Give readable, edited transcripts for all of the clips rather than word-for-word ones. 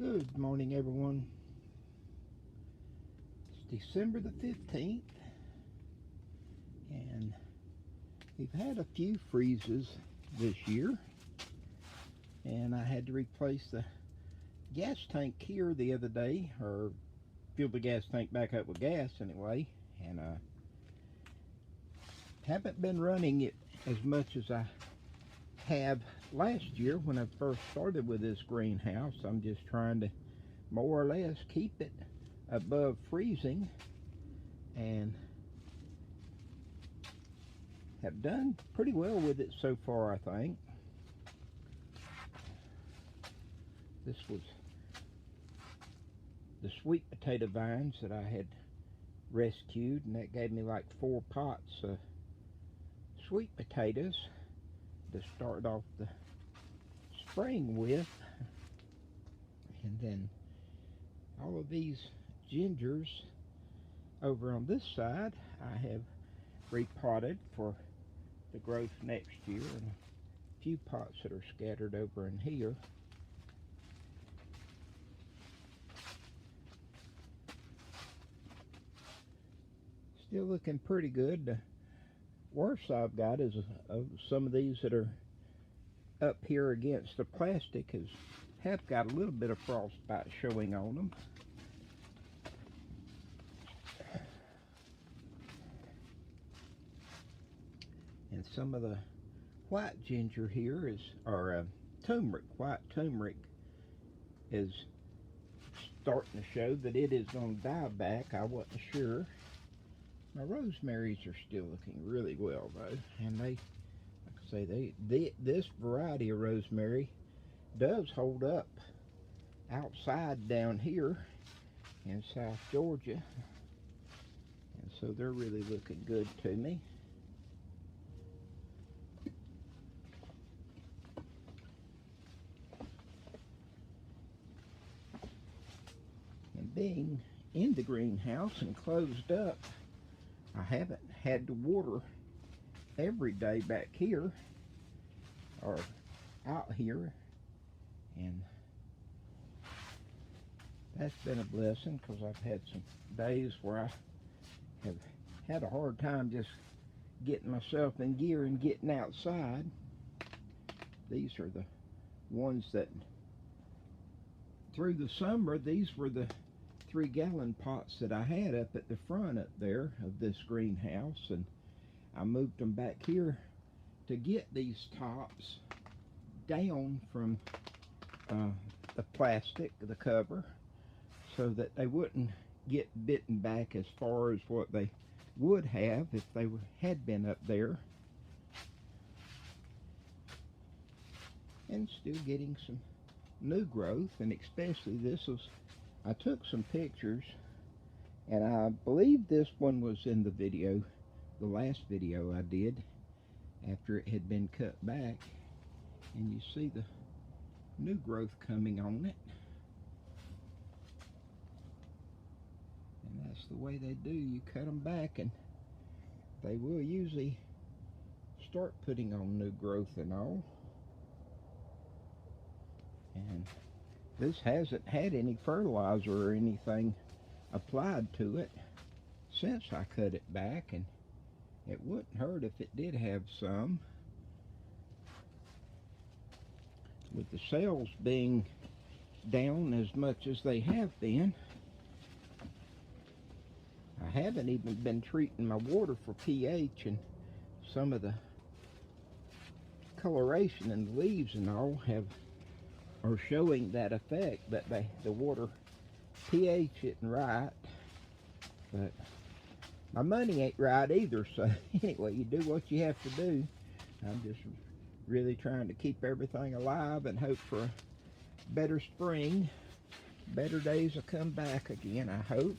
Good morning, everyone. It's December the 15th, and we've had a few freezes this year, and I had to replace the gas tank here the other day, or fill the gas tank back up with gas anyway, and haven't been running it as much as I have last year when I first started with this greenhouse. I'm just trying to more or less keep it above freezing, and have done pretty well with it so far, I think. This was the sweet potato vines that I had rescued, and that gave me like 4 pots of sweet potatoes to start off the spring with. And then all of these gingers over on this side I have repotted for the growth next year, and a few pots that are scattered over in here. Still looking pretty good. The worst I've got is some of these that are up here against the plastic have got a little bit of frostbite showing on them. And some of the white ginger here or turmeric, white turmeric, is starting to show that it is going to die back. I wasn't sure. My rosemaries are still looking really well though, and they, like I say, this variety of rosemary does hold up outside down here in South Georgia, and so they're really looking good to me. And being in the greenhouse and closed up, I haven't had to water every day back here or out here, and that's been a blessing, because I've had some days where I have had a hard time just getting myself in gear and getting outside. These are the ones that through the summer, these were the 3-gallon pots that I had up at the front up there of this greenhouse, and I moved them back here to get these tops down from the plastic, the cover, so that they wouldn't get bitten back as far as what they would have if they had been up there. And still getting some new growth, and especially this was, I took some pictures, and I believe this one was in the video, the last video I did after it had been cut back, and you see the new growth coming on it. And that's the way they do. You cut them back and they will usually start putting on new growth and all. And this hasn't had any fertilizer or anything applied to it since I cut it back, and it wouldn't hurt if it did have some. With the cells being down as much as they have been, I haven't even been treating my water for pH, and some of the coloration in the leaves and all are showing that effect, that the water pH isn't right. But my money ain't right either, so anyway, you do what you have to do. I'm just really trying to keep everything alive and hope for a better spring. Better days will come back again, I hope.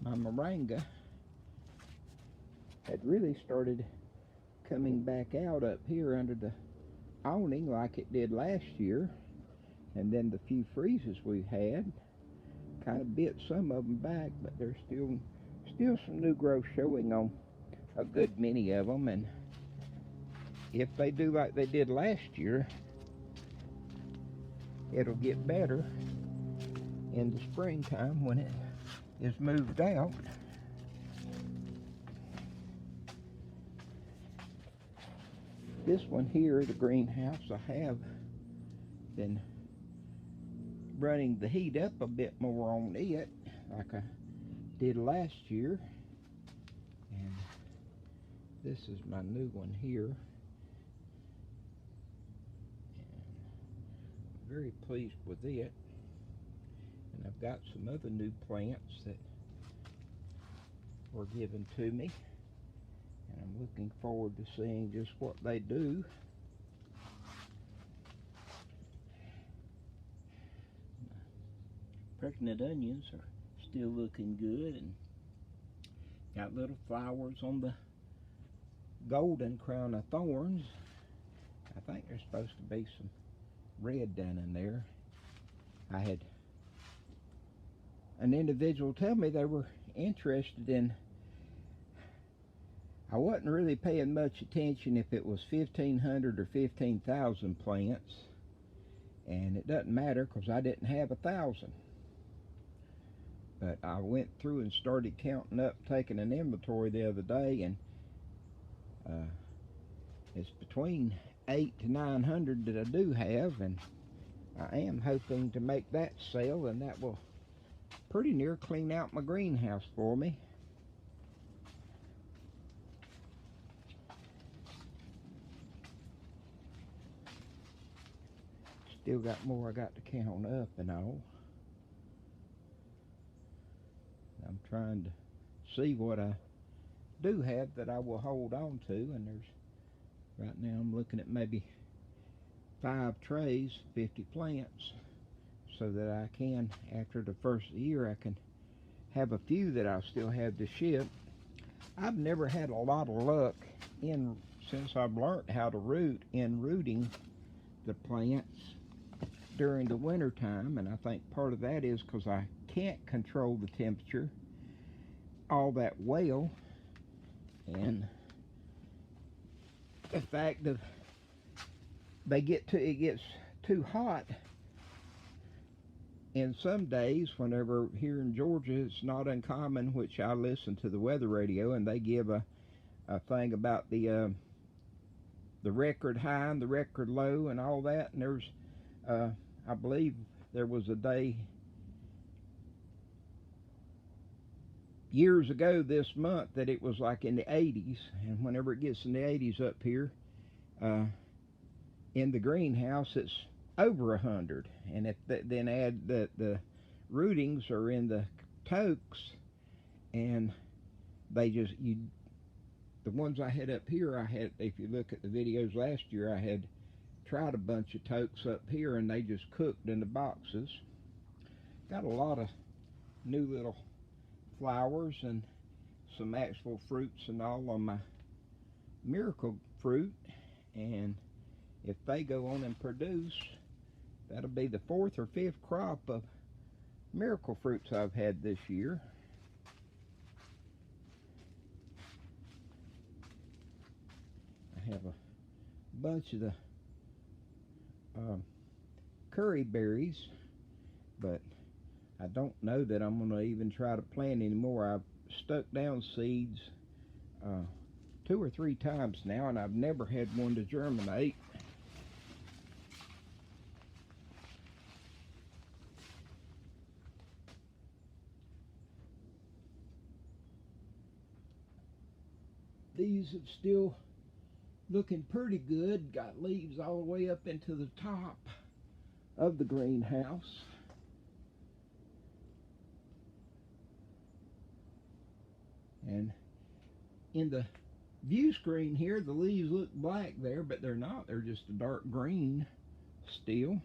My moringa had really started coming back out up here under the awning like it did last year, and then the few freezes we've had kind of bit some of them back, but they're Still some new growth showing on a good many of them, and if they do like they did last year, it'll get better in the springtime when it is moved out. This one here, the greenhouse, I have been running the heat up a bit more on it like I did last year. And this is my new one here. And I'm very pleased with it. And I've got some other new plants that were given to me, and I'm looking forward to seeing just what they do. Pregnant onions are still looking good, and got little flowers on the golden crown of thorns. I think there's supposed to be some red down in there. I had an individual tell me they were interested in, I wasn't really paying much attention if it was 1,500 or 15,000 plants, and it doesn't matter because I didn't have 1,000. But I went through and started counting up, taking an inventory the other day, and it's between 800 to 900 that I do have, and I am hoping to make that sale, and that will pretty near clean out my greenhouse for me. Still got more I got to count up and all. I'm trying to see what I do have that I will hold on to, and there's, right now I'm looking at maybe 5 trays, 50 plants, so that I can, after the first year, I can have a few that I'll still have to ship. I've never had a lot of luck since I've learned how to root, in rooting the plants during the winter time, and I think part of that is because I can't control the temperature all that well, and the fact that it gets too hot in some days. Whenever here in Georgia, it's not uncommon, which I listen to the weather radio, and they give a thing about the record high and the record low and all that, and there's I believe there was a day years ago this month that it was like in the 80s, and whenever it gets in the 80s up here in the greenhouse, it's over 100. And if then add that the rootings are in the toques, and they just, the ones I had up here, I had, if you look at the videos last year, I had tried a bunch of toques up here, and they just cooked in the boxes. Got a lot of new little flowers and some actual fruits and all on my miracle fruit, and if they go on and produce, that'll be the 4th or 5th crop of miracle fruits I've had this year. I have a bunch of the curry berries, but I don't know that I'm going to even try to plant anymore. I've stuck down seeds 2 or 3 times now, and I've never had one to germinate. These are still looking pretty good. Got leaves all the way up into the top of the greenhouse. And in the view screen here, the leaves look black there, but they're not. They're just a dark green still.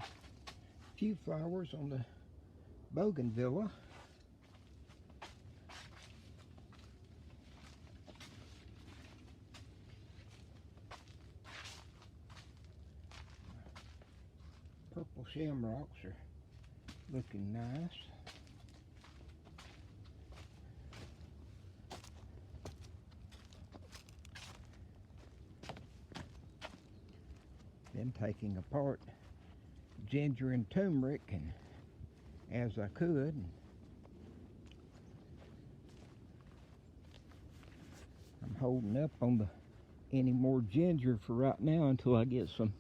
a few flowers on the bougainvillea. Purple shamrocks are looking nice. Been taking apart ginger and turmeric and as I could. I'm holding up on any more ginger for right now until I get some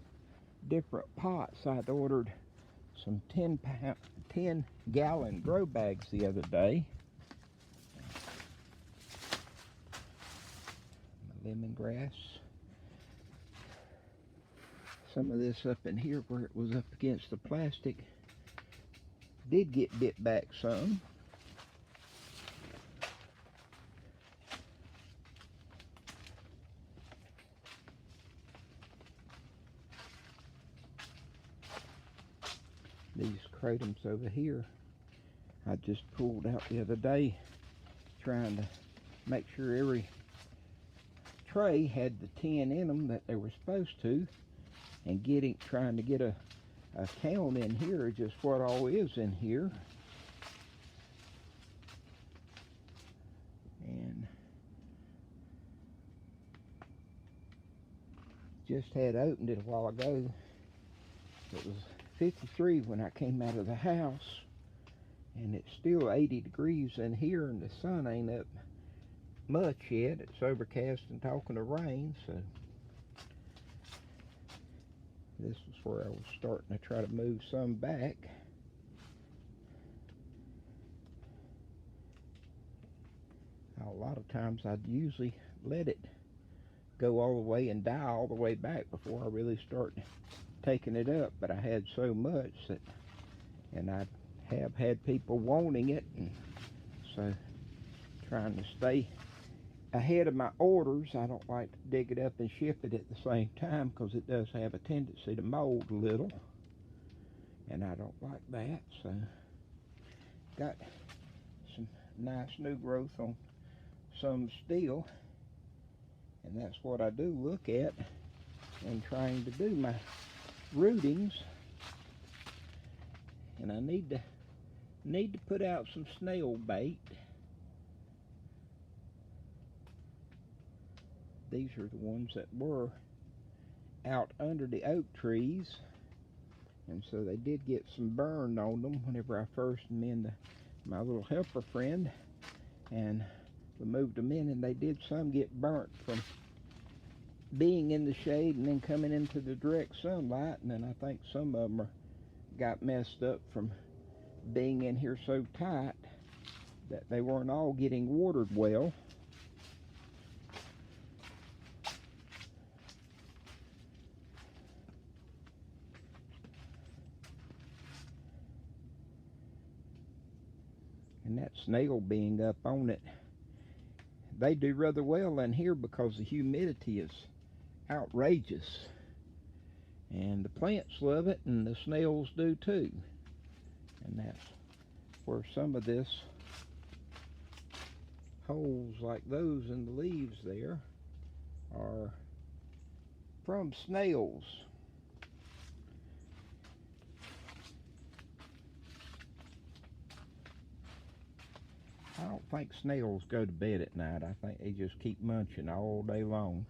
different pots. I'd ordered some 10-gallon grow bags the other day. My lemongrass. Some of this up in here where it was up against the plastic did get bit back some. These kratom over here I just pulled out the other day, trying to make sure every tray had the 10 in them that they were supposed to, and trying to get a count in here of just what all is in here. And just had opened it a while ago. It was 53 when I came out of the house, and it's still 80 degrees in here, and the sun ain't up much yet. It's overcast and talking of rain, so this is where I was starting to try to move some back. A lot of times I'd usually let it go all the way and die all the way back before I really start taking it up, but I had so much that, and I have had people wanting it, and so trying to stay ahead of my orders. I don't like to dig it up and ship it at the same time, because it does have a tendency to mold a little, and I don't like that. So got some nice new growth on some still, and that's what I do look at in trying to do my rootings. And I need to put out some snail bait. These are the ones that were out under the oak trees, and so they did get some burn on them whenever I first my little helper friend, and we moved them in, and they did some get burnt from being in the shade and then coming into the direct sunlight, and then I think some of them got messed up from being in here so tight that they weren't all getting watered well. And that snail being up on it, they do rather well in here because the humidity is outrageous, and the plants love it, and the snails do too. And that's where some of this holes like those in the leaves there are from snails. I don't think snails go to bed at night. I think they just keep munching all day long.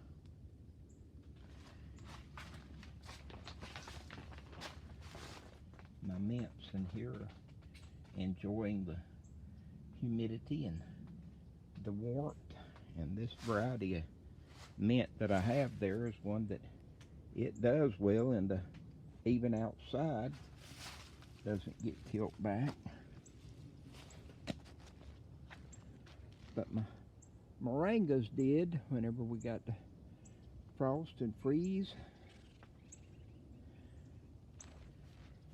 My mints in here are enjoying the humidity and the warmth, and this variety of mint that I have there is one that it does well in the even outside, doesn't get killed back. But my moringas did whenever we got the frost and freeze.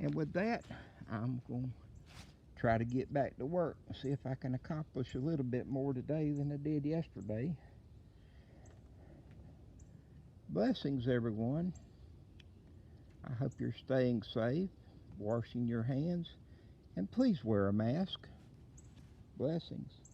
And with that, I'm going to try to get back to work and see if I can accomplish a little bit more today than I did yesterday. Blessings, everyone. I hope you're staying safe. washing your hands, and please wear a mask. Blessings.